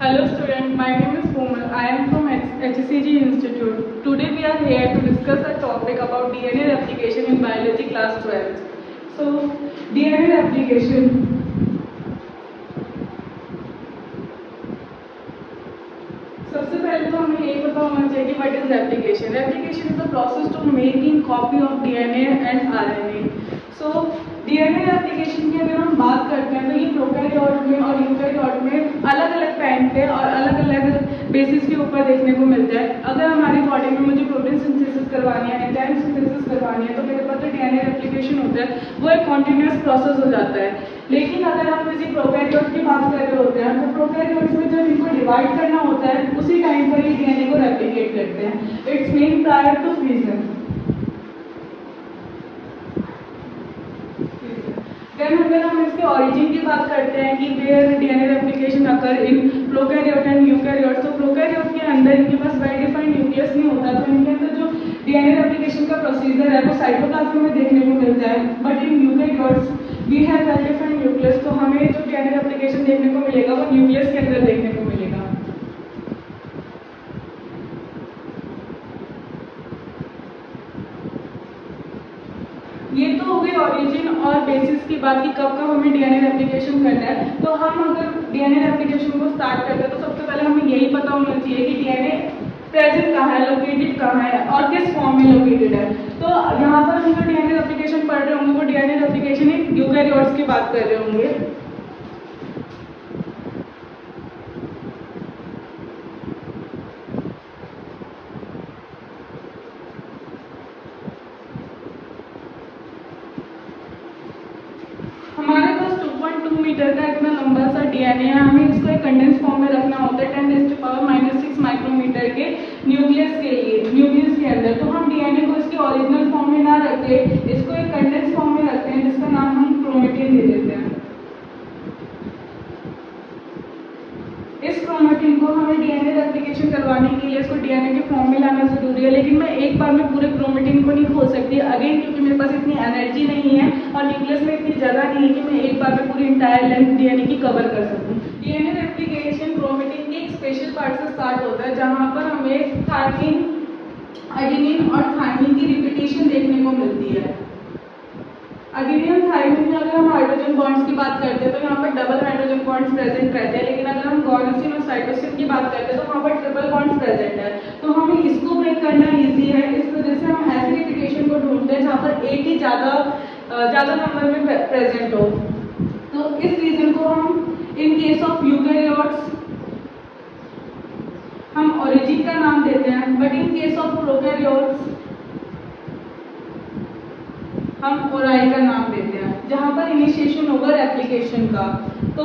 Hello student, my name is Komal. I am from HCG Institute. Today we are here to discuss a topic about DNA replication in biology class 12. So, DNA replication. सबसे पहले तो हमें यही पता होना चाहिए कि what is replication. Replication is the process to making copy of DNA and RNA. So DNA replication की अगर हम बात करते हैं तो ये प्रोकैरियोट में और यूकैरियोट में अलग अलग टाइम पे और अलग अलग बेसिस के ऊपर देखने को मिलता है. अगर हमारी बॉडी में मुझे प्रोटीन सिंथेसिस करवानी है, एंजाइम सिंथेसिस करवानी है, तो मेरे पास जो डीएनए रेप्लिकेशन होता है वो एक कॉन्टिन्यूस प्रोसेस हो जाता है. लेकिन अगर हम किसी प्रोकैरियोट की बात कर रहे होते हैं तो प्रोकैरियोट्स में जब इनको डिवाइड करना होता है उसी टाइम पर ही डीएनए को रेप्लिकेट करते हैं. It's mean prior to fusion. Then अगर हम इसके ओरिजिन की बात करते हैं कि where DNA replication occur in prokaryote and eukaryote, तो प्रोकैरियोट के अंदर इनके पास वेल डिफाइंड न्यूक्लियस नहीं होता, तो इनके अंदर जो डीएनए रेप्लिकेशन का प्रोसीजर है वो साइटोप्लाज्म में देखने को मिलता है. But in eukaryotes we have well defined nucleus, तो हमें जो डीएनए रेप्लिकेशन देखने को मिलेगा वो न्यूक्लियस के अंदर देखने को मिलेगा. ये तो हो गई ओरिजिन और बेसिस की बात कि कब कब हमें डीएनए रेप्लिकेशन करना है. तो हम अगर डीएनए रेप्लिकेशन को स्टार्ट करते हैं तो सबसे पहले हमें यही पता होना चाहिए कि डीएनए प्रेजेंट कहाँ है, लोकेटेड कहाँ है और किस फॉर्म में लोकेटेड है. तो यहाँ पर हम जो डीएनए रेप्लिकेशन पढ़ रहे होंगे वो डीएनए रेप्लिकेशन एक यूकैरियोट्स की बात कर रहे होंगे. हमारे पास 2.2 मीटर का इतना लंबा सा डीएनए है. हमें इसको एक कंडेंस फॉर्म में रखना होता है 10⁻⁻⁶ माइक्रोमीटर के न्यूक्लियस के लिए, न्यूक्लियस के अंदर. तो हम डीएनए को इसके ओरिजिनल फॉर्म में ना रख के इसको एक कंडेंस फॉर्म में रखते हैं जिसका नाम हम क्रोमेटिन दे देते हैं. इस क्रोमेटिन को हमें डीएनए रेप्लिकेशन करवाने के लिए इसको डीएनए के फॉर्म में लाना जरूरी है. लेकिन मैं एक बार में पूरे क्रोमेटिन को नहीं खोल सकती अगेन, क्योंकि मेरे पास इतनी एनर्जी नहीं है और न्यूक्लियस में इतनी जगह नहीं है कि मैं एक बार में पूरी इंटायर लेंथ डीएनए की कवर कर सकूं. डीएनए रेप्लिकेशन क्रोमेटिन के एक स्पेशल पार्ट से स्टार्ट होता है जहां पर हमें थायमिन, एडेनिन और थायमिन की रिपीटेशन देखने को मिलती है. एडेनिन थायमिन में अगर हम हाइड्रोजन बॉन्ड्स की बात करते हैं तो यहाँ पर डबल हाइड्रोजन बॉन्ड्स प्रेजेंट रहते हैं. लेकिन अगर हम गुआनोसिन और साइटोसिन की बात करते हैं तो वहाँ पर ट्रिपल बॉन्ड्स प्रेजेंट है. तो हमें इसको ब्रेक करना इजी है. इस वजह से हम ऐसी रिपीटेशन को ढूंढते हैं जहाँ पर एक ही ज़्यादा नंबर में प्रेजेंट हो. तो इस रीजन को हम इन केस ऑफ यूकैरियोट्स हम ओरिजिन का नाम देते हैं. But in case of prokaryotes हम ओराई का नाम देते हैं जहां पर इनिशिएशन होगा रेप्लिकेशन का. तो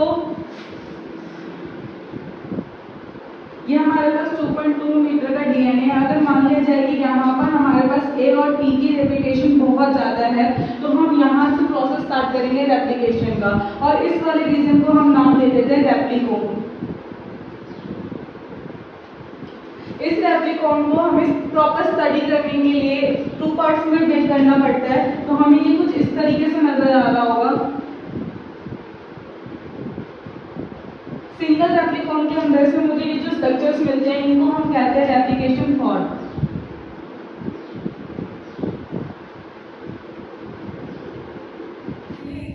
ये हमारे पास 2.2 मीटर का डीएनए है. अगर मान लिया जाए कि यहाँ पर हमारे पास ए और टी की रेप्लिकेशन बहुत ज़्यादा है तो हम यहाँ से प्रोसेस स्टार्ट करेंगे रेप्लिकेशन का और इस वाले रीजन को हम नाम दे देते हैं रेप्लिकोम. इस रेप्लिकोम को हमें प्रॉपर स्टडी करने के लिए 2 पार्ट्स में ब्रेक करना पड़ता है. तो हमें ये कुछ इस तरीके से नजर आ रहा होगा. सिंगल रेप्लिकोम के अंदर से मुझे ये जो स्ट्रक्चर्स मिलते हैं इनको हम कहते हैं रेप्लिकेशन फॉर्म.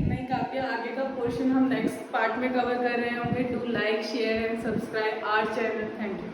नहीं, काफी आगे का पोर्शन हम नेक्स्ट पार्ट में कवर कर रहे होंगे. Do like, share and subscribe our channel. Thank you.